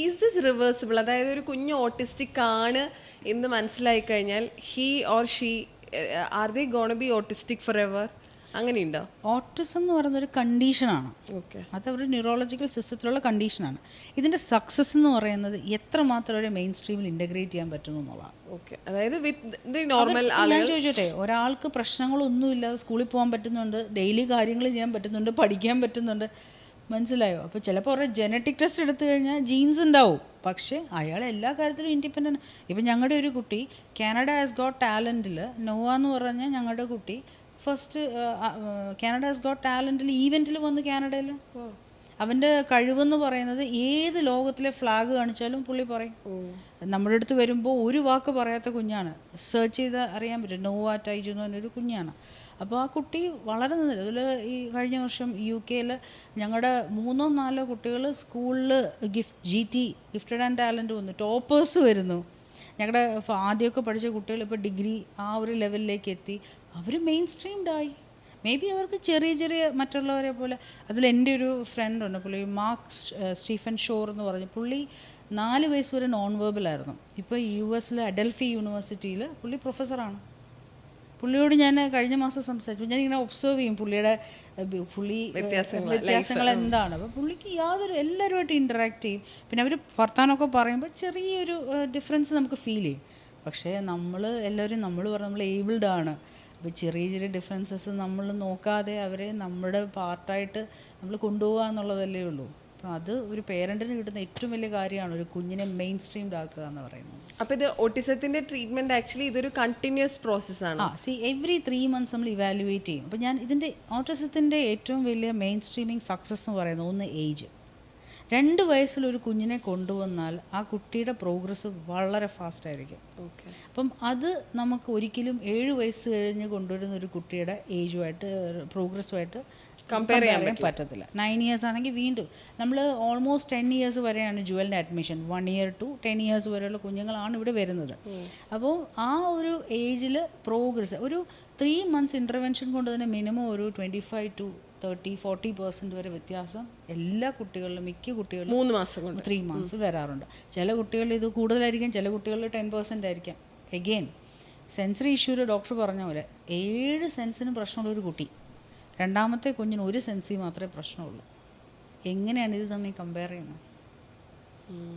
Is this reversible? അതായത് ഒരു കുഞ്ഞ് ഓട്ടിസ്റ്റിക് ആണ് എന്ന് മനസ്സിലായി കഴിഞ്ഞാൽ he or she are they gonna B autistic for ever? അങ്ങനെയുണ്ടോ? ഓട്ടിസം എന്ന് പറയുന്നൊരു കണ്ടീഷനാണ്. ഓക്കെ. അത് ഒരു ന്യൂറോളജിക്കൽ സിസ്റ്റത്തിലുള്ള കണ്ടീഷനാണ്. ഇതിൻ്റെ സക്സസ് എന്ന് പറയുന്നത് എത്രമാത്രം ഒരു മെയിൻ സ്ട്രീമിൽ ഇൻ്റഗ്രേറ്റ് ചെയ്യാൻ പറ്റുന്നു എന്നുള്ളതാണ്. ഓക്കെ. അതായത് വിത്ത് നോർമൽ ഞാൻ ചോദിച്ചോട്ടെ, ഒരാൾക്ക് പ്രശ്നങ്ങളൊന്നുമില്ലാതെ സ്കൂളിൽ പോകാൻ പറ്റുന്നുണ്ട്, ഡെയിലി കാര്യങ്ങൾ ചെയ്യാൻ പറ്റുന്നുണ്ട്, പഠിക്കാൻ പറ്റുന്നുണ്ട്, മനസ്സിലായോ? അപ്പോൾ ചിലപ്പോൾ ഒരു ജനറ്റിക് ടെസ്റ്റ് എടുത്തു കഴിഞ്ഞാൽ ജീൻസ് ഉണ്ടാവും, പക്ഷേ അയാൾ എല്ലാ കാര്യത്തിലും ഇൻഡിപെൻഡൻ്റ്. ഇപ്പം ഞങ്ങളുടെ ഒരു കുട്ടി കാനഡ ഹാസ് ഗോട്ട് ടാലൻറ്റിൽ, നോവ എന്ന് പറഞ്ഞാൽ ഞങ്ങളുടെ കുട്ടി ഫസ്റ്റ് കാനഡ ഹാസ് ഗോട്ട് ടാലൻറ്റിൽ ഈവൻറ്റിൽ വന്ന് കാനഡയിൽ അവൻ്റെ കഴിവെന്ന് പറയുന്നത് ഏത് ലോകത്തിലെ ഫ്ലാഗ് കാണിച്ചാലും പുള്ളി പറയും. നമ്മുടെ അടുത്ത് വരുമ്പോൾ ഒരു വാക്ക് പറയാത്ത കുഞ്ഞാണ്. സെർച്ച് ചെയ്താൽ അറിയാൻ പറ്റും, നോവ ടൈജു എന്ന് പറഞ്ഞൊരു കുഞ്ഞാണ്. അപ്പോൾ ആ കുട്ടി വളരെ നന്നായി. അതിൽ ഈ കഴിഞ്ഞ വർഷം UK ഞങ്ങളുടെ 3-4 കുട്ടികൾ സ്കൂളിൽ ഗിഫ്റ്റഡ് ആൻഡ് ടാലൻറ്റ് വന്നു, ടോപ്പേഴ്സ് വരുന്നു. ഞങ്ങളുടെ ആദ്യമൊക്കെ പഠിച്ച കുട്ടികൾ ഇപ്പോൾ ഡിഗ്രി ആ ഒരു ലെവലിലേക്ക് എത്തി. അവർ മെയിൻ സ്ട്രീംഡായി. മേ ബി അവർക്ക് ചെറിയ ചെറിയ മറ്റുള്ളവരെ പോലെ. അതിൽ എൻ്റെ ഒരു ഫ്രണ്ടുണ്ട്, പുള്ളി മാർക്ക് സ്റ്റീഫൻ ഷോർ എന്ന് പറഞ്ഞ്, പുള്ളി 4 വയസ്സ് വരെ നോൺ വെർബലായിരുന്നു. ഇപ്പോൾ US അഡൽഫി യൂണിവേഴ്സിറ്റിയിൽ പുള്ളി പ്രൊഫസറാണ്. പുള്ളിയോട് ഞാൻ കഴിഞ്ഞ മാസം സംസാരിച്ചു. ഞാനിങ്ങനെ ഒബ്സർവ് ചെയ്യും പുള്ളി വ്യത്യാസങ്ങൾ എന്താണ്. അപ്പോൾ പുള്ളിക്ക് എല്ലാവരുമായിട്ട് ഇൻറ്ററാക്ട് ചെയ്യും. പിന്നെ അവർ വർത്താനമൊക്കെ പറയുമ്പോൾ ചെറിയൊരു ഡിഫറൻസ് നമുക്ക് ഫീൽ ചെയ്യും. പക്ഷേ നമ്മൾ പറഞ്ഞ നമ്മൾ ഏബിൾഡ് ആണ്. അപ്പോൾ ചെറിയ ചെറിയ ഡിഫറൻസസ് നമ്മൾ നോക്കാതെ അവരെ നമ്മുടെ പാർട്ടായിട്ട് നമ്മൾ കൊണ്ടുപോകുക എന്നുള്ളതല്ലേ ഉള്ളൂ. അപ്പോൾ അത് ഒരു പേരൻറ്റിന് കിട്ടുന്ന ഏറ്റവും വലിയ കാര്യമാണ്, ഒരു കുഞ്ഞിനെ മെയിൻ സ്ട്രീംഡ് ആക്കുക എന്ന് പറയുന്നത്. അപ്പോൾ ഇത് ഓട്ടിസത്തിൻ്റെ ട്രീറ്റ്മെൻറ്റ് ആക്ച്വലി ഇതൊരു കണ്ടിന്യൂസ് പ്രോസസ്സാണ്. എവറി 3 months നമ്മൾ ഇവാലുവേറ്റ് ചെയ്യും. അപ്പോൾ ഞാൻ ഇതിൻ്റെ ഓട്ടിസത്തിൻ്റെ ഏറ്റവും വലിയ മെയിൻ സ്ട്രീമിങ് സക്സസ് എന്ന് പറയുന്നത്, ഒന്ന് ഏജ്. 2 വയസ്സിലൊരു കുഞ്ഞിനെ കൊണ്ടുവന്നാൽ ആ കുട്ടിയുടെ പ്രോഗ്രസ് വളരെ ഫാസ്റ്റ് ആയിരിക്കും. ഓക്കെ. അപ്പം അത് നമുക്ക് ഒരിക്കലും 7 വയസ്സ് കഴിഞ്ഞ് കൊണ്ടുവരുന്ന ഒരു കുട്ടിയുടെ ഏജുമായിട്ട് പ്രോഗ്രസ്സുമായിട്ട് കമ്പയർ ചെയ്യാൻ പറ്റത്തില്ല. 9 years ആണെങ്കിൽ വീണ്ടും നമ്മൾ ഓൾമോസ്റ്റ് 10 years വരെയാണ് ജുവലിൻ്റെ അഡ്മിഷൻ. 1 year to 10 years വരെയുള്ള കുഞ്ഞുങ്ങളാണ് ഇവിടെ വരുന്നത്. അപ്പോൾ ആ ഒരു ഏജിൽ പ്രോഗ്രസ് ഒരു 3 months ഇൻ്റർവെൻഷൻ കൊണ്ട് തന്നെ മിനിമം ഒരു 25 to 30-40% വരെ വ്യത്യാസം എല്ലാ കുട്ടികളിലും, മിക്ക കുട്ടികളിലും 3 മാസം കൊണ്ട് 3 months വരാറുണ്ട്. ചില കുട്ടികളിൽ ഇത് കൂടുതലായിരിക്കും, ചില കുട്ടികളിൽ 10% ആയിരിക്കാം. എഗെയിൻ സെൻസറി ഇഷ്യൂല് ഡോക്ടർ പറഞ്ഞ പോലെ 7 സെൻസിന് പ്രശ്നമുള്ള ഒരു കുട്ടി, രണ്ടാമത്തെ കുഞ്ഞിന് 1 സെൻസിൽ മാത്രമേ പ്രശ്നമുള്ളൂ. എങ്ങനെയാണ് ഇത് തമ്മിൽ കമ്പയർ ചെയ്യുന്നത്?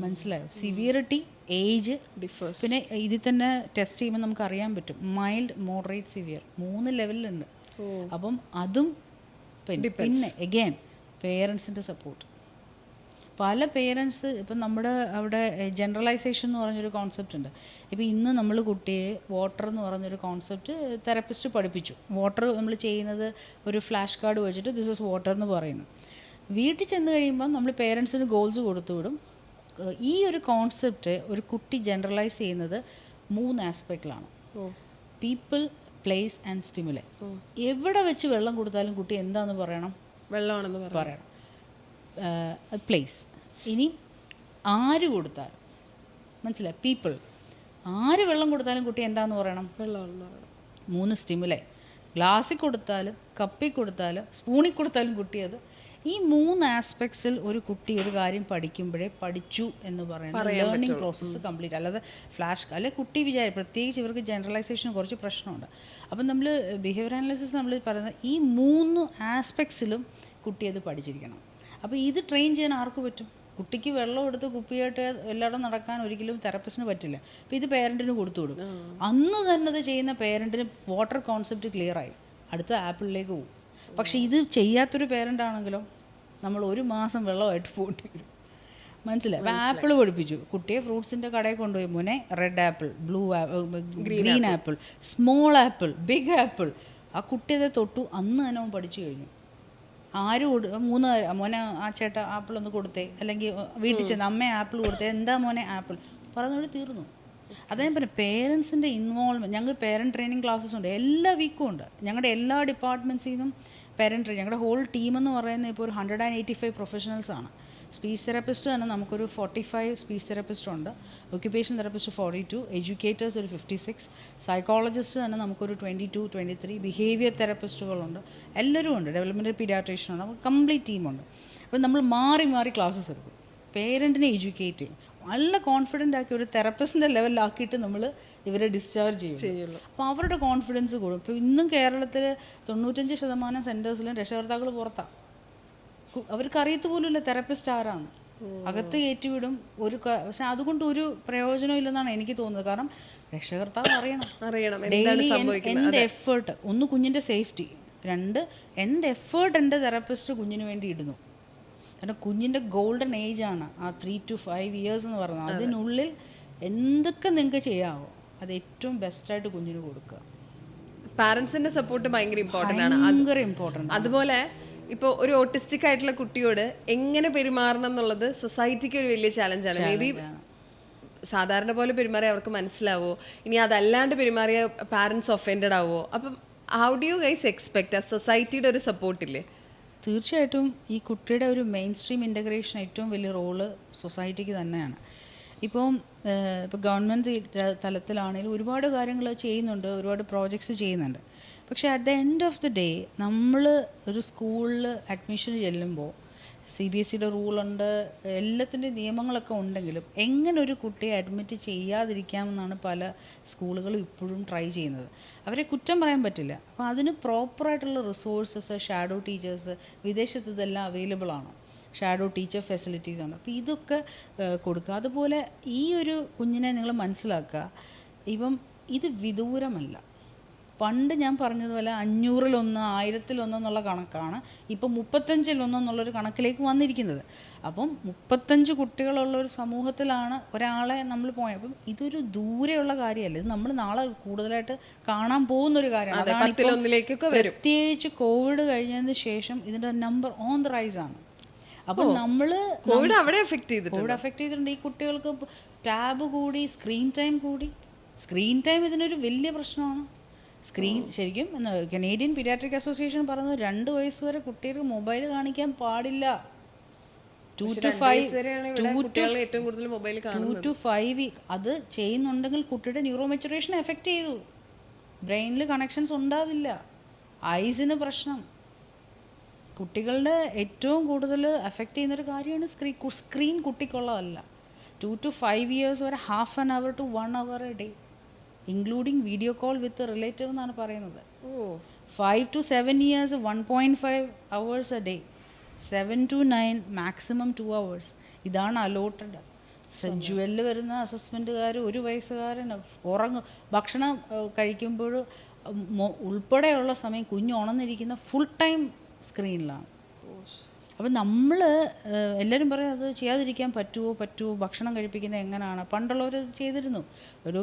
മനസ്സിലായോ? Severity, age differs. പിന്നെ ഇതിൽ തന്നെ ടെസ്റ്റ് ചെയ്യുമ്പോൾ നമുക്ക് അറിയാൻ പറ്റും, മൈൽഡ്, മോഡറേറ്റ്, സിവിയർ 3 ലെവലിലുണ്ട്. അപ്പം അതും പിന്നെ എഗെയിൻ പേരൻസിൻ്റെ സപ്പോർട്ട്. പല പേരൻസ് ഇപ്പം നമ്മുടെ അവിടെ ജനറലൈസേഷൻ എന്ന് പറഞ്ഞൊരു കോൺസെപ്റ്റ് ഉണ്ട്. ഇപ്പോൾ ഇന്ന് നമ്മൾ കുട്ടിയെ വാട്ടർ എന്ന് പറഞ്ഞൊരു കോൺസെപ്റ്റ് തെറപ്പിസ്റ്റ് പഠിപ്പിച്ചു. വാട്ടർ നമ്മൾ ചെയ്യുന്നത് ഒരു ഫ്ലാഷ് കാർഡ് വെച്ചിട്ട് ദിസ് ഇസ് വാട്ടർ എന്ന് പറയുന്നു. വീട്ടിൽ ചെന്ന് കഴിയുമ്പം നമ്മൾ പേരൻസിന് ഗോൾസ് കൊടുത്തു വിടും. ഈ ഒരു കോൺസെപ്റ്റ് ഒരു കുട്ടി ജനറലൈസ് ചെയ്യുന്നത് 3 ആസ്പെക്റ്റിലാണ്: പീപ്പിൾ, പ്ലേസ് ആൻഡ് സ്റ്റിമുലേ. എവിടെ വെച്ച് വെള്ളം കൊടുത്താലും കുട്ടി എന്താണെന്ന് പറയണം? വെള്ളമാണെന്ന് പറയണം. പ്ലേസ്. ഇനി ആര് കൊടുത്താലും, മനസ്സിലായി? പീപ്പിൾ. ആര് വെള്ളം കൊടുത്താലും കുട്ടി എന്താണെന്ന് പറയണം? വെള്ളമാണെന്ന് പറയണം. 3 സ്റ്റിമുലേ. ഗ്ലാസ്സിൽ കൊടുത്താലും, കപ്പിൽ കൊടുത്താലും, സ്പൂണിൽ കൊടുത്താലും കുട്ടി അത്. ഈ 3 ആസ്പെക്ട്സിൽ ഒരു കുട്ടി ഒരു കാര്യം പഠിക്കുമ്പോഴേ പഠിച്ചു എന്ന് പറയുന്നത് ലേണിംഗ് പ്രോസസ്സ് കംപ്ലീറ്റ്. അല്ലാതെ ഫ്ലാഷ് അല്ലെ കുട്ടി പ്രത്യേകിച്ച് ഇവർക്ക് ജനറലൈസേഷൻ കുറച്ച് പ്രശ്നമുണ്ട്. അപ്പം നമ്മൾ ബിഹേവിയർ അനാലിസിസ് നമ്മൾ പറയുന്നത് ഈ 3 ആസ്പെക്ട്സിലും കുട്ടി അത് പഠിച്ചിരിക്കണം. അപ്പോൾ ഇത് ട്രെയിൻ ചെയ്യാൻ ആർക്ക് പറ്റും? കുട്ടിക്ക് വെള്ളം എടുത്ത് കുപ്പിയായിട്ട് എല്ലായിടും നടക്കാൻ ഒരിക്കലും തെറപ്പിസ്റ്റിന് പറ്റില്ല. അപ്പോൾ ഇത് പേരൻറ്റിന് കൊടുത്തു വിടും. അന്ന് തന്നെ അത് ചെയ്യുന്ന പേരൻറ്റിന് വാട്ടർ കോൺസെപ്റ്റ് ക്ലിയറായി, അടുത്ത ആപ്പിളിലേക്ക് പോകും. പക്ഷേ ഇത് ചെയ്യാത്തൊരു പേരൻ്റ് ആണെങ്കിലോ നമ്മൾ 1 മാസം വെള്ളമായിട്ട് പോകേണ്ടി വരും. മനസ്സിലായി? അപ്പോൾ ആപ്പിൾ പഠിപ്പിച്ചു കുട്ടിയെ, ഫ്രൂട്ട്സിൻ്റെ കടയിൽ കൊണ്ടുപോയി, മോനെ red apple, blue green apple, small apple, big apple. ആ കുട്ടി അത് തൊട്ടു, അന്ന് തന്നെ അവൻ പഠിച്ചു കഴിഞ്ഞു. ആര് 3 മോനെ ആ ചേട്ടാ ആപ്പിൾ ഒന്ന് കൊടുത്തേ, അല്ലെങ്കിൽ വീട്ടിൽ ചെന്ന് അമ്മ ആപ്പിൾ കൊടുത്തേ, എന്താ മോനെ ആപ്പിൾ പറഞ്ഞോട് തീർന്നു. അതേ പോലെ പേരൻസിൻ്റെ ഇൻവോൾവ്മെൻറ്റ്. ഞങ്ങൾ പേരൻറ്റ് ട്രെയിനിങ് ക്ലാസ്സസ് ഉണ്ട്, എല്ലാ വീക്കും ഉണ്ട്. ഞങ്ങളുടെ എല്ലാ ഡിപ്പാർട്ട്മെൻറ്റ്സിൽ നിന്നും പേരൻറ്റ് ട്രെയിനിങ്. ഞങ്ങളുടെ ഹോൾ ടീം എന്ന് പറയുന്നത് ഇപ്പോൾ ഒരു 185 പ്രൊഫഷണൽസാണ്. സ്പീച്ച് തെറപ്പിസ്റ്റ് തന്നെ നമുക്കൊരു 45 സ്പീച്ച് തെറപ്പിസ്റ്റ് ഉണ്ട്, ഒക്യുപ്പേഷൻ തെറപ്പിസ്റ്റ് 42, എഡ്യൂക്കേറ്റേഴ്സ് ഒരു 56, സൈക്കോളജിസ്റ്റ് തന്നെ നമുക്കൊരു 22-23, ബിഹേവിയർ തെറപ്പിസ്റ്റുകളുണ്ട്, എല്ലാവരും ഉണ്ട്, ഡെവലപ്മെൻറ്റൽ പീഡിയാട്രീഷ്യനുണ്ട്, നമുക്ക് കംപ്ലീറ്റ് ടീമുണ്ട്. അപ്പോൾ നമ്മൾ മാറി മാറി ക്ലാസ്സസ് എടുക്കും. പേരൻറ്റിനെ എഡ്യൂക്കേറ്റ് ചെയ്യും, നല്ല കോൺഫിഡൻ്റ് ആക്കി ഒരു തെറപ്പിസ്റ്റിൻ്റെ ലെവലിലാക്കിയിട്ട് നമ്മൾ ഇവരെ ഡിസ്ചാർജ് ചെയ്യുള്ളൂ. അപ്പോൾ അവരുടെ കോൺഫിഡൻസ് കൂടും. ഇപ്പോൾ ഇന്നും കേരളത്തിൽ 95% സെൻറ്റേഴ്സിലും രക്ഷകർത്താക്കൾ പുറത്താണ്. അവർക്ക് അറിയത്ത് പോലുമില്ല തെറപ്പിസ്റ്റ് ആരാണ്. അകത്ത് കയറ്റിവിടും. പക്ഷെ അതുകൊണ്ട് ഒരു പ്രയോജനം ഇല്ലെന്നാണ് എനിക്ക് തോന്നുന്നത്. കാരണം രക്ഷകർത്താവ് അറിയണം ഡെയിലി എന്ത് എഫേർട്ട്, ഒന്ന് കുഞ്ഞിൻ്റെ സേഫ്റ്റി, രണ്ട് എന്ത് എഫേർട്ട് എൻ്റെ തെറപ്പിസ്റ്റ് കുഞ്ഞിന് വേണ്ടി ഇടുന്നു. കാരണം കുഞ്ഞിൻ്റെ ഗോൾഡൻ ഏജ് ആണ് ആ 3 to 5 years എന്ന് പറയുന്നത്. അതിനുള്ളിൽ എന്തൊക്കെ നിങ്ങൾക്ക് ചെയ്യാമോ അത് ഏറ്റവും ബെസ്റ്റായിട്ട് കുഞ്ഞിന് കൊടുക്കുക. പാരൻസിന്റെ സപ്പോർട്ട് ഭയങ്കര ഇമ്പോർട്ടൻ്റ് ആണ്. ഭയങ്കര ഇമ്പോർട്ടൻ്റ്. അതുപോലെ ഇപ്പോൾ ഒരു ഓട്ടിസ്റ്റിക് ആയിട്ടുള്ള കുട്ടിയോട് എങ്ങനെ പെരുമാറണം എന്നുള്ളത് സൊസൈറ്റിക്ക് ഒരു വലിയ ചാലഞ്ചാണ്. മേ ബി സാധാരണ പോലെ പെരുമാറിയ അവർക്ക് മനസ്സിലാവോ, ഇനി അതല്ലാണ്ട് പെരുമാറിയ പാരൻസ് ഒഫൻഡഡ് ആവോ? അപ്പം how do you guys expect സൊസൈറ്റിയുടെ ഒരു സപ്പോർട്ടില്ലേ? തീർച്ചയായിട്ടും ഈ കുട്ടിയുടെ ഒരു മെയിൻ സ്ട്രീം ഇൻ്റഗ്രേഷൻ ഏറ്റവും വലിയ റോള് സൊസൈറ്റിക്ക് തന്നെയാണ്. ഇപ്പോൾ ഗവൺമെൻറ് തലത്തിലാണെങ്കിലും ഒരുപാട് കാര്യങ്ങൾ ചെയ്യുന്നുണ്ട്, ഒരുപാട് പ്രോജക്ട്സ് ചെയ്യുന്നുണ്ട്. പക്ഷേ at the end of the day നമ്മൾ ഒരു സ്കൂളിൽ അഡ്മിഷന് ചെല്ലുമ്പോൾ CBSEയുടെ റൂളുണ്ട്, എല്ലാത്തിൻ്റെ നിയമങ്ങളൊക്കെ ഉണ്ടെങ്കിലും എങ്ങനെ ഒരു കുട്ടിയെ അഡ്മിറ്റ് ചെയ്യാതിരിക്കാമെന്നാണ് പല സ്കൂളുകളും ഇപ്പോഴും ട്രൈ ചെയ്യുന്നത്. അവരെ കുറ്റം പറയാൻ പറ്റില്ല. അപ്പോൾ അതിന് പ്രോപ്പറായിട്ടുള്ള റിസോഴ്സസ്, ഷാഡോ ടീച്ചേഴ്സ് വിദേശത്ത് ഇതെല്ലാം അവൈലബിൾ ആണ്. ഷാഡോ ടീച്ചർ ഫെസിലിറ്റീസ് ആണ്. അപ്പോൾ ഇതൊക്കെ കൊടുക്കുക. അതുപോലെ ഈ ഒരു കുഞ്ഞിനെ നിങ്ങൾ മനസ്സിലാക്കുക, ഇപ്പം ഇത് വിദൂരമല്ല. പണ്ട് ഞാൻ പറഞ്ഞതുപോലെ 500-1, 1000-1 എന്നുള്ള കണക്കാണ് ഇപ്പം 35-1 എന്നുള്ളൊരു കണക്കിലേക്ക് വന്നിരിക്കുന്നത്. അപ്പം 35 കുട്ടികളുള്ള ഒരു സമൂഹത്തിലാണ് ഒരാളെ നമ്മൾ പോയത്. അപ്പം ഇതൊരു ദൂരെയുള്ള കാര്യമല്ല, ഇത് നമ്മൾ നാളെ കൂടുതലായിട്ട് കാണാൻ പോകുന്നൊരു കാര്യമാണ്. പ്രത്യേകിച്ച് കോവിഡ് കഴിഞ്ഞതിന് ശേഷം ഇതിൻ്റെ നമ്പർ ഓൺ ദ റൈസ് ആണ്. അപ്പം നമ്മൾ കോവിഡ് അഫക്റ്റ് ചെയ്തിട്ടുണ്ട്. ഈ കുട്ടികൾക്ക് ടാബ് കൂടി, സ്ക്രീൻ ടൈം ഇതിനൊരു വലിയ പ്രശ്നമാണ്. ശരിക്കും കനേഡിയൻ പീഡിയാട്രിക് അസോസിയേഷൻ പറയുന്നത് 2 വയസ്സ് വരെ കുട്ടികൾക്ക് മൊബൈൽ കാണിക്കാൻ പാടില്ല. 2 to 5 അത് ചെയ്യുന്നുണ്ടെങ്കിൽ കുട്ടിയുടെ ന്യൂറോ മെച്ചുറേഷൻ എഫക്റ്റ് ചെയ്തു. ബ്രെയിനിൽ കണക്ഷൻസ് ഉണ്ടാവില്ല. ഐസിന് പ്രശ്നം. കുട്ടികളുടെ ഏറ്റവും കൂടുതൽ എഫക്റ്റ് ചെയ്യുന്നൊരു കാര്യമാണ് സ്ക്രീൻ കുട്ടിക്കുള്ളതല്ല. 2 to 5 years വരെ half an hour to 1 hour a day, including video call with relative എന്നാണ് പറയുന്നത്. 5 to 7 years 1.5 hours a day, 7 to 9 maximum 2 hours. ഇതാണ് അലോട്ടഡ്. ജുവലിൽ വരുന്ന അസസ്മെൻറ്റുകാർ 1 വയസ്സുകാരൻ ഭക്ഷണം കഴിക്കുമ്പോൾ ഉൾപ്പെടെയുള്ള സമയം കുഞ്ഞ് ഉണർന്നിരിക്കുന്ന ഫുൾ ടൈം സ്ക്രീനിലാണ്. അപ്പം നമ്മൾ എല്ലാവരും പറയും അത് ചെയ്യാതിരിക്കാൻ പറ്റുമോ, ഭക്ഷണം കഴിപ്പിക്കുന്നത് എങ്ങനെയാണ്. പണ്ടുള്ളവർ ചെയ്തിരുന്നു. ഒരു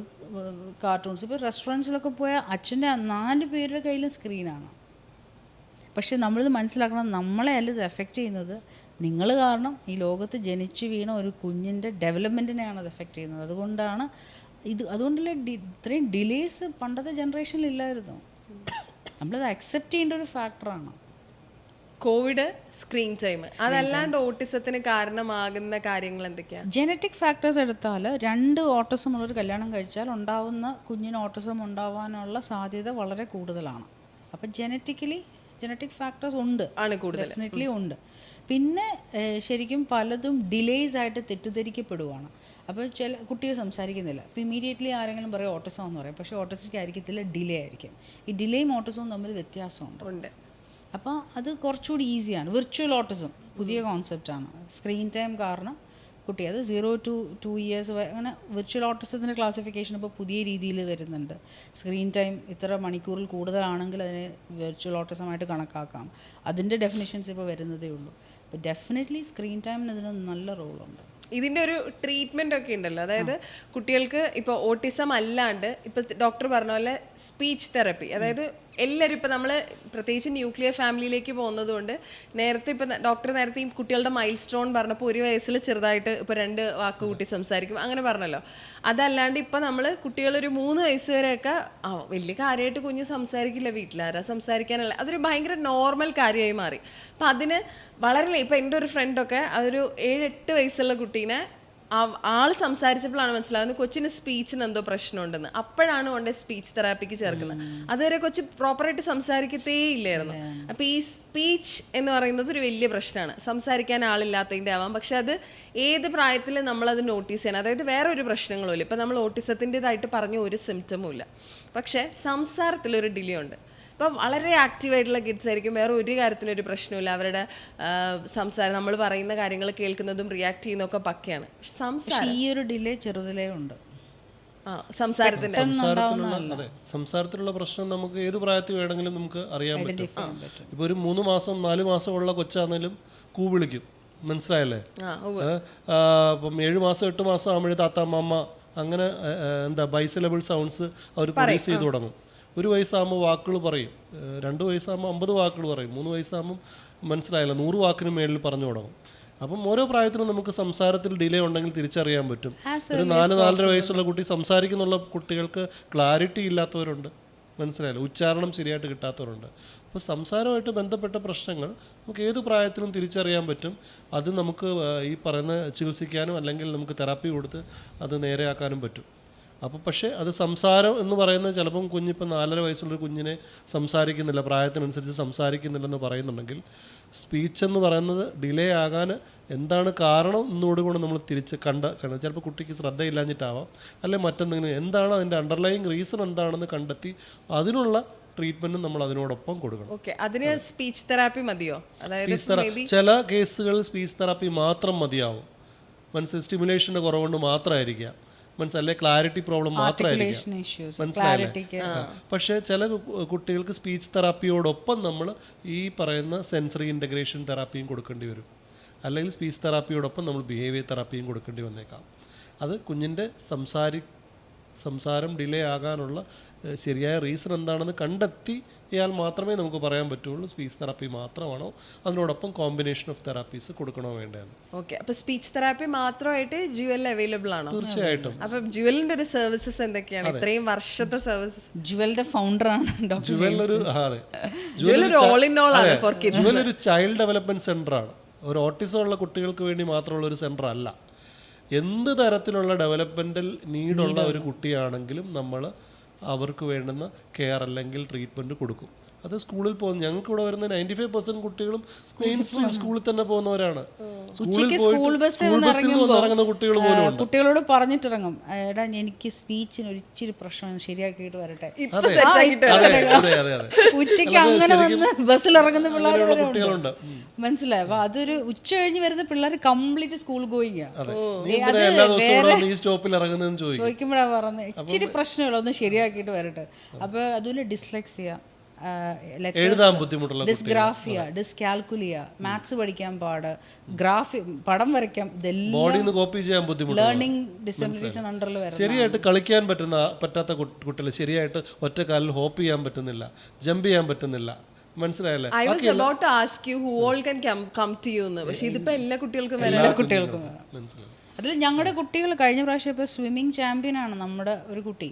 കാർട്ടൂൺസ്, ഇപ്പോൾ റെസ്റ്റോറൻറ്റ്സിലൊക്കെ പോയാൽ അച്ഛൻ്റെ 4 പേരുടെ കയ്യിലും സ്ക്രീനാണ്. പക്ഷേ നമ്മളിത് മനസ്സിലാക്കണം, നമ്മളെ അല്ല ഇത് എഫക്റ്റ് ചെയ്യുന്നത്. നിങ്ങൾ കാരണം ഈ ലോകത്ത് ജനിച്ച് വീണ ഒരു കുഞ്ഞിൻ്റെ ഡെവലപ്മെൻറ്റിനെയാണ് അത് എഫക്റ്റ് ചെയ്യുന്നത്. അതുകൊണ്ടല്ലേ ഇത്രയും ഡിലേസ് പണ്ടത്തെ ജനറേഷനിൽ ഇല്ലായിരുന്നു. നമ്മളത് അക്സെപ്റ്റ് ചെയ്യേണ്ട ഒരു ഫാക്ടറാണ് കോവിഡ്, സ്ക്രീൻ ടൈം. അതല്ലാണ്ട് ഓട്ടിസത്തിന് കാരണമാകുന്ന കാര്യങ്ങൾ എന്തൊക്കെയാണ്? ജനറ്റിക് ഫാക്ടേഴ്സ് എടുത്താൽ 2 ഓട്ടിസം ഉള്ളൊരു കല്യാണം കഴിച്ചാൽ ഉണ്ടാവുന്ന കുഞ്ഞിന് ഓട്ടിസം ഉണ്ടാവാനുള്ള സാധ്യത വളരെ കൂടുതലാണ്. അപ്പം ജനറ്റിക് ഫാക്ടേഴ്സ് ഉണ്ട്, ഡെഫിനറ്റ്ലി ഉണ്ട്. പിന്നെ ശരിക്കും പലതും ഡിലേസ് ആയിട്ട് തെറ്റിദ്ധരിക്കപ്പെടുവാണ്. അപ്പോൾ ചില കുട്ടികൾ സംസാരിക്കുന്നില്ല. അപ്പോൾ ഇമീഡിയറ്റ്ലി ആരെങ്കിലും പറയും ഓട്ടിസം എന്ന് പറയും. പക്ഷേ ഓട്ടിസ്റ്റിക് ആയിരിക്കത്തില്ല, ഡിലേ ആയിരിക്കും. ഈ ഡിലേയും ഓട്ടിസവും തമ്മിൽ വ്യത്യാസമുണ്ട്. അപ്പോൾ അത് കുറച്ചുകൂടി ഈസിയാണ്. വിർച്വൽ ഓട്ടിസം പുതിയ കോൺസെപ്റ്റാണ്. സ്ക്രീൻ ടൈം കാരണം കുട്ടി അത് 0 to 2 years അങ്ങനെ വിർച്വൽ ഓട്ടിസത്തിൻ്റെ ക്ലാസിഫിക്കേഷൻ ഇപ്പോൾ പുതിയ രീതിയിൽ വരുന്നുണ്ട്. സ്ക്രീൻ ടൈം ഇത്ര മണിക്കൂറിൽ കൂടുതലാണെങ്കിൽ അതിനെ വിർച്വൽ ഓട്ടിസമായിട്ട് കണക്കാക്കാം. അതിൻ്റെ ഡെഫിനിഷൻസ് ഇപ്പോൾ വരുന്നതേ ഉള്ളൂ. അപ്പോൾ ഡെഫിനറ്റ്ലി സ്ക്രീൻ ടൈമിന് ഇതിന് നല്ല റോളുണ്ട്. ഇതിൻ്റെ ഒരു ട്രീറ്റ്മെൻ്റ് ഒക്കെ ഉണ്ടല്ലോ, അതായത് കുട്ടികൾക്ക് ഇപ്പോൾ ഓട്ടിസം അല്ലാണ്ട് ഇപ്പോൾ ഡോക്ടർ പറഞ്ഞ പോലെ സ്പീച്ച് തെറപ്പി, അതായത് എല്ലാവരും ഇപ്പോൾ നമ്മൾ പ്രത്യേകിച്ച് ന്യൂക്ലിയർ ഫാമിലിയിലേക്ക് പോകുന്നത് കൊണ്ട് നേരത്തെ ഇപ്പോൾ ഡോക്ടർ നേരത്തെ ഈ കുട്ടികളുടെ മൈൽ സ്റ്റോൺ പറഞ്ഞപ്പോൾ 1 വയസ്സിൽ ചെറുതായിട്ട് ഇപ്പോൾ 2 വാക്ക് കൂട്ടി സംസാരിക്കും അങ്ങനെ പറഞ്ഞല്ലോ. അതല്ലാണ്ട് ഇപ്പോൾ നമ്മൾ കുട്ടികളൊരു 3 വയസ്സ് വരെയൊക്കെ വലിയ കാര്യമായിട്ട് കുഞ്ഞ് സംസാരിക്കില്ല, വീട്ടിലാരാ സംസാരിക്കാനുള്ള, അതൊരു ഭയങ്കര നോർമൽ കാര്യമായി മാറി. അപ്പം അതിന് വളരെ ഇപ്പോൾ എൻ്റെ ഒരു ഫ്രണ്ടൊക്കെ അതൊരു 7-8 വയസ്സുള്ള കുട്ടീനെ ആള് സംസാരിച്ചപ്പോഴാണ് മനസ്സിലാകുന്നത് കൊച്ചിന് സ്പീച്ചിന് എന്തോ പ്രശ്നമുണ്ടെന്ന്. അപ്പോഴാണ് കൊണ്ട് സ്പീച്ച് തെറാപ്പിക്ക് ചേർക്കുന്നത്. അതുവരെ കൊച്ച് പ്രോപ്പറായിട്ട് സംസാരിക്കത്തേ ഇല്ലായിരുന്നു. അപ്പോൾ ഈ സ്പീച്ച് എന്ന് പറയുന്നത് ഒരു വലിയ പ്രശ്നമാണ്. സംസാരിക്കാൻ ആളില്ലാത്തതിൻ്റെ ആവാം, പക്ഷെ അത് ഏത് പ്രായത്തിൽ നമ്മളത് നോട്ടീസ് ചെയ്യണം. അതായത് വേറെ ഒരു പ്രശ്നങ്ങളും ഇല്ല. ഇപ്പം നമ്മൾ ഓട്ടിസത്തിൻ്റെതായിട്ട് പറഞ്ഞ ഒരു സിംറ്റമും ഇല്ല, പക്ഷേ സംസാരത്തിലൊരു ഡിലേ ഉണ്ട്. ഇപ്പം വളരെ ആക്റ്റീവായിട്ടുള്ള കിഡ്സ് ആയിരിക്കും, വേറെ ഒരു കാര്യത്തിനൊരു പ്രശ്നമില്ല. അവരുടെ സംസാരം, നമ്മൾ പറയുന്ന കാര്യങ്ങൾ കേൾക്കുന്നതും റിയാക്ട് ചെയ്യുന്നതൊക്കെ പക്കയാണ്. സംസാരം ഈ ഒരു ഡിലേ ചെറുതിലേ ഉണ്ട്. സംസാരത്തിലുള്ള പ്രശ്നം നമുക്ക് ഏത് പ്രായത്തിൽ വേണമെങ്കിലും നമുക്ക് അറിയാൻ പറ്റും. ഇപ്പോൾ ഒരു 3 മാസം 4 മാസം ഉള്ള കൊച്ചാണെങ്കിലും കൂ വിളിക്കും, മനസ്സിലായല്ലേ? അപ്പം 7 മാസം 8 മാസം ആകുമ്പോഴേ താത്ത മാമ അങ്ങനെ ബൈസിലബിൾ സൗണ്ട്സ് അവർ പ്രൊഡ്യൂസ് ചെയ്ത് തുടങ്ങും. 1 വയസ്സാകുമ്പോൾ വാക്കുകൾ പറയും, 2 വയസ്സാകുമ്പോൾ 50 വാക്കുകൾ പറയും, 3 വയസ്സാകുമ്പോൾ മനസ്സിലായില്ല 100 വാക്കിന് മേളിൽ പറഞ്ഞു തുടങ്ങും. അപ്പം ഓരോ പ്രായത്തിലും നമുക്ക് സംസാരത്തിൽ ഡിലേ ഉണ്ടെങ്കിൽ തിരിച്ചറിയാൻ പറ്റും. ഒരു 4-4.5 വയസ്സുള്ള കുട്ടി സംസാരിക്കുന്നുള്ള കുട്ടികൾക്ക് ക്ലാരിറ്റി ഇല്ലാത്തവരുണ്ട്, മനസ്സിലായില്ല, ഉച്ചാരണം ശരിയായിട്ട് കിട്ടാത്തവരുണ്ട്. അപ്പോൾ സംസാരമായിട്ട് ബന്ധപ്പെട്ട പ്രശ്നങ്ങൾ നമുക്ക് ഏത് പ്രായത്തിലും തിരിച്ചറിയാൻ പറ്റും. അത് നമുക്ക് ഈ പറയുന്ന ചികിത്സിക്കാനും അല്ലെങ്കിൽ നമുക്ക് തെറാപ്പി കൊടുത്ത് അത് നേരെയാക്കാനും പറ്റും. അപ്പോൾ പക്ഷേ അത് സംസാരം എന്ന് പറയുന്നത് ചിലപ്പം കുഞ്ഞിപ്പോൾ 4.5 വയസ്സുള്ളൊരു കുഞ്ഞിനെ സംസാരിക്കുന്നില്ല, പ്രായത്തിനനുസരിച്ച് സംസാരിക്കുന്നില്ലെന്ന് പറയുന്നുണ്ടെങ്കിൽ സ്പീച്ച് എന്ന് പറയുന്നത് ഡിലേ ആകാൻ എന്താണ് കാരണം എന്നോടുകൂടെ നമ്മൾ തിരിച്ച് കണ്ട ചിലപ്പോൾ കുട്ടിക്ക് ശ്രദ്ധയില്ലാഞ്ഞിട്ടാവാം, അല്ലെങ്കിൽ മറ്റെന്തെങ്കിലും എന്താണ് അതിൻ്റെ അണ്ടർലൈങ് റീസൺ എന്താണെന്ന് കണ്ടെത്തി അതിനുള്ള ട്രീറ്റ്മെൻറ്റും നമ്മൾ അതിനോടൊപ്പം കൊടുക്കണം. ഓക്കെ, അതിന് സ്പീച്ച് തെറാപ്പി മതിയോ? സ്പീച്ച് തെറാപ്പി ചില കേസുകളിൽ സ്പീച്ച് തെറാപ്പി മാത്രം മതിയാവും. മനസ്സിൽ സ്റ്റിമുലേഷൻ്റെ കുറവുകൊണ്ട് മാത്രമായിരിക്കാം, മനസ്സിലല്ലേ, ക്ലാരിറ്റി പ്രോബ്ലം മാത്രമായിരിക്കും, മനസ്സിലായില്ലേ? പക്ഷേ ചില കുട്ടികൾക്ക് സ്പീച്ച് തെറാപ്പിയോടൊപ്പം നമ്മൾ ഈ പറയുന്ന സെൻസറി ഇൻ്റഗ്രേഷൻ തെറാപ്പിയും കൊടുക്കേണ്ടി വരും, അല്ലെങ്കിൽ സ്പീച്ച് തെറാപ്പിയോടൊപ്പം നമ്മൾ ബിഹേവിയർ തെറാപ്പിയും കൊടുക്കേണ്ടി വന്നേക്കാം. അത് കുഞ്ഞിൻ്റെ സംസാരം ഡിലേ ആകാനുള്ള ശരിയായ റീസൺ എന്താണെന്ന് കണ്ടെത്തിയാൽ മാത്രമേ നമുക്ക് പറയാൻ പറ്റുള്ളൂ സ്പീച്ച് തെറാപ്പി മാത്രമാണോ അതിനോടൊപ്പം കോമ്പിനേഷൻ ഓഫ് തെറാപ്പീസ് കൊടുക്കണോ വേണ്ടതെന്ന്. ഓക്കെ, അപ്പോൾ സ്പീച്ച് തെറാപ്പി മാത്രമായിട്ട് ജുവൽ അവൈലബിൾ ആണോ? തീർച്ചയായിട്ടും. അപ്പം ജുവലിന്റെ ഒരു സർവീസസ് എന്തൊക്കെയാണ്? ഇത്രയും വർഷത്തെ സർവീസസ്. ജുവലിന്റെ ഫൗണ്ടറാണ് ജുവൽ ഒരു ചൈൽഡ് ഡെവലപ്മെന്റ് സെന്റർ ആണ്. ഒരു ഓട്ടിസം ഉള്ള കുട്ടികൾക്ക് വേണ്ടി മാത്രമുള്ള ഒരു സെന്റർ അല്ല. എന്ത് തരത്തിലുള്ള ഡെവലപ്മെന്റൽ നീഡുള്ള ഒരു കുട്ടിയാണെങ്കിലും നമ്മൾ അവർക്ക് വേണ്ടുന്ന കെയർ അല്ലെങ്കിൽ ട്രീറ്റ്മെൻറ്റ് കൊടുക്കും. അത് സ്കൂളിൽ പോകുന്ന ഞങ്ങൾക്കിവിടെ വരുന്ന 95% കുട്ടികളും മെയിൻ സ്ട്രീം സ്കൂളിൽ തന്നെ പോകുന്നവരാണ്. സ്കൂൾ ബസ്സിൽ ഇറങ്ങുന്ന കുട്ടികൾ പോലും ഉണ്ട്. കുട്ടികളോട് പറഞ്ഞിട്ടിറങ്ങും, എടാ എനിക്ക് സ്പീച്ചിന് ഒരു ഇച്ചിരി പ്രശ്നം ശരിയാക്കിയിട്ട് വരട്ടെ. ഉച്ചയ്ക്ക് അങ്ങനെ വന്ന് ബസ്സിൽ ഇറങ്ങുന്ന പിള്ളേരുണ്ട്, മനസ്സിലായി. അപ്പൊ അതൊരു ഉച്ച കഴിഞ്ഞ് വരുന്ന പിള്ളേർ കംപ്ലീറ്റ് സ്കൂൾ ഗോയിങ്. ചോദിക്കുമ്പോഴാ പറഞ്ഞത് ഇച്ചിരി പ്രശ്നമുള്ള ഒന്ന് ശരിയാക്കിയിട്ട് വരട്ടെ. അപ്പൊ അതുപോലെ ഡിസ്ലെക്സിയ, ഡിസ്ഗ്രാഫിയ, ഡിസ്കാൽക്കുലിയ, മാത്സ് പഠിക്കാൻ പാട്, പടം വരയ്ക്കാം, ലേണിംഗ് ഡിസബിലിറ്റീസ് അണ്ടറിൽ വരും. ശരിയായിട്ട് കളിക്കാൻ പറ്റാത്ത കുട്ടികൾ, ശരിയായിട്ട് ഒറ്റക്കാലിൽ ഹോപ്പ് ചെയ്യാൻ പറ്റുന്നില്ല, ജമ്പ് ചെയ്യാൻ പറ്റുന്നില്ല, മനസ്സിലായല്ലേ? I was about to ask you who all can come to you എന്ന്. പക്ഷേ ഇതിപ്പോ എല്ലാ കുട്ടികൾക്കും മനസ്സിലായി. അതിൽ ഞങ്ങളുടെ കുട്ടികൾ കഴിഞ്ഞ പ്രാവശ്യം ഇപ്പോൾ സ്വിമ്മിങ് ചാമ്പ്യനാണ് നമ്മുടെ ഒരു കുട്ടി.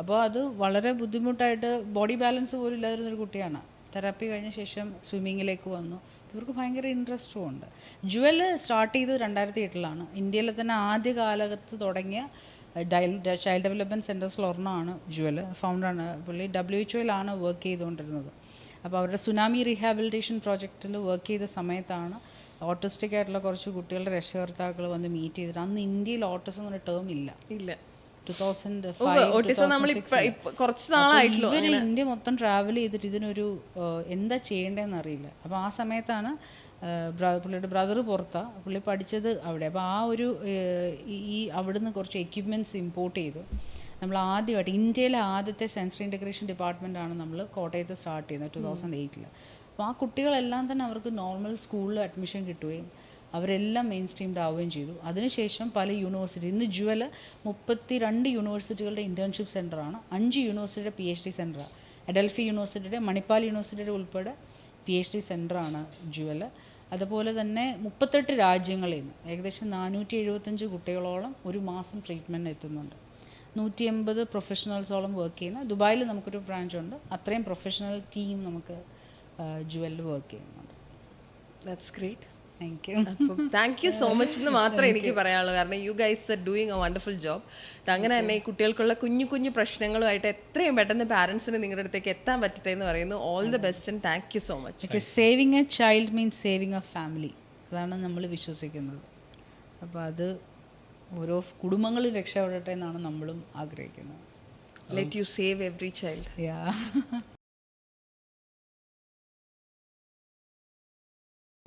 അപ്പോൾ അത് വളരെ ബുദ്ധിമുട്ടായിട്ട് ബോഡി ബാലൻസ് പോലും ഇല്ലാതിരുന്നൊരു കുട്ടിയാണ്. തെറാപ്പി കഴിഞ്ഞ ശേഷം സ്വിമ്മിങ്ങിലേക്ക് വന്നു. ഇവർക്ക് ഭയങ്കര ഇൻട്രസ്റ്റും ഉണ്ട്. ജുവൽ സ്റ്റാർട്ട് ചെയ്തത് 2008 ഇന്ത്യയിലെ തന്നെ ആദ്യ കാലത്ത് തുടങ്ങിയ ചൈൽഡ് ഡെവലപ്മെൻറ്റ് സെൻറ്റേഴ്സിൽ ഒരെണ്ണമാണ് ജുവൽ. ഫൗണ്ടറാണ് പുള്ളി. WHO വർക്ക് ചെയ്തുകൊണ്ടിരുന്നത്. അപ്പോൾ അവരുടെ സുനാമി റീഹാബിലിറ്റേഷൻ പ്രോജക്റ്റിൽ വർക്ക് ചെയ്ത സമയത്താണ് ഓട്ടിസ്റ്റിക് ആയിട്ടുള്ള കുറച്ച് കുട്ടികളുടെ രക്ഷകർത്താക്കൾ വന്ന് മീറ്റ് ചെയ്തിട്ട്, അന്ന് ഇന്ത്യയിൽ ഓട്ടിസം എന്ന ടേം ഇല്ല. 2005 ഇവർ ഇന്ത്യ മൊത്തം ട്രാവൽ ചെയ്തിട്ട് ഇതിനൊരു എന്താ ചെയ്യേണ്ടതെന്ന് അറിയില്ല. അപ്പോൾ ആ സമയത്താണ് പുള്ളിയുടെ ബ്രദർ പുറത്താണ്, പുള്ളി പഠിച്ചത് അവിടെ. അപ്പോൾ ആ ഒരു ഈ അവിടുന്ന് കുറച്ച് എക്യുപ്മെൻറ്റ്സ് ഇമ്പോർട്ട് ചെയ്തു. നമ്മൾ ആദ്യമായിട്ട് ഇന്ത്യയിലെ ആദ്യത്തെ സെൻസറി ഇൻ്റഗ്രേഷൻ ഡിപ്പാർട്ട്മെൻറ്റാണ് നമ്മൾ കോട്ടയത്ത് സ്റ്റാർട്ട് ചെയ്യുന്നത് 2008. അപ്പോൾ ആ കുട്ടികളെല്ലാം തന്നെ അവർക്ക് നോർമൽ സ്കൂളിൽ അഡ്മിഷൻ കിട്ടുകയും അവരെല്ലാം മെയിൻ സ്ട്രീംഡ് ആവുകയും ചെയ്തു. അതിനുശേഷം പല യൂണിവേഴ്സിറ്റി, ഇന്ന് ജുവൽ 32 യൂണിവേഴ്സിറ്റികളുടെ ഇൻറ്റേൺഷിപ്പ് സെൻ്ററാണ്, 5 യൂണിവേഴ്സിറ്റിയുടെ PhD സെൻ്ററാണ്. അഡൽഫി യൂണിവേഴ്സിറ്റിയുടെ, മണിപ്പാൽ യൂണിവേഴ്സിറ്റിയുടെ ഉൾപ്പെടെ PhD സെൻ്ററാണ് ജുവൽ. അതുപോലെ തന്നെ 38 രാജ്യങ്ങളിൽ നിന്ന് ഏകദേശം 475 കുട്ടികളോളം ഒരു മാസം ട്രീറ്റ്മെൻറ്റ് എത്തുന്നുണ്ട്. 180 പ്രൊഫഷണൽസോളം വർക്ക് ചെയ്യുന്ന ദുബായിൽ നമുക്കൊരു ബ്രാഞ്ച് ഉണ്ട്. അത്രയും പ്രൊഫഷണൽ ടീം നമുക്ക് ജുവലിൽ വർക്ക് ചെയ്യുന്നുണ്ട്. That's great. Thank you. അപ്പം താങ്ക് യു സോ മച്ച് എന്ന് മാത്രമേ എനിക്ക് പറയാനുള്ളൂ. കാരണം you guys are doing A wonderful job. അങ്ങനെ തന്നെ ഈ കുട്ടികൾക്കുള്ള കുഞ്ഞു കുഞ്ഞു പ്രശ്നങ്ങളുമായിട്ട് എത്രയും പെട്ടെന്ന് പാരൻസിന് നിങ്ങളുടെ അടുത്തേക്ക് എത്താൻ പറ്റട്ടെ എന്ന് പറയുന്നു. All the best and thank you so much. Because saving A child means saving A family. അതാണ് നമ്മൾ വിശ്വസിക്കുന്നത്. അപ്പോൾ അത് ഓരോ കുടുംബങ്ങളും രക്ഷപ്പെടട്ടെ എന്നാണ് നമ്മളും ആഗ്രഹിക്കുന്നത്. Let you save every child. Yeah.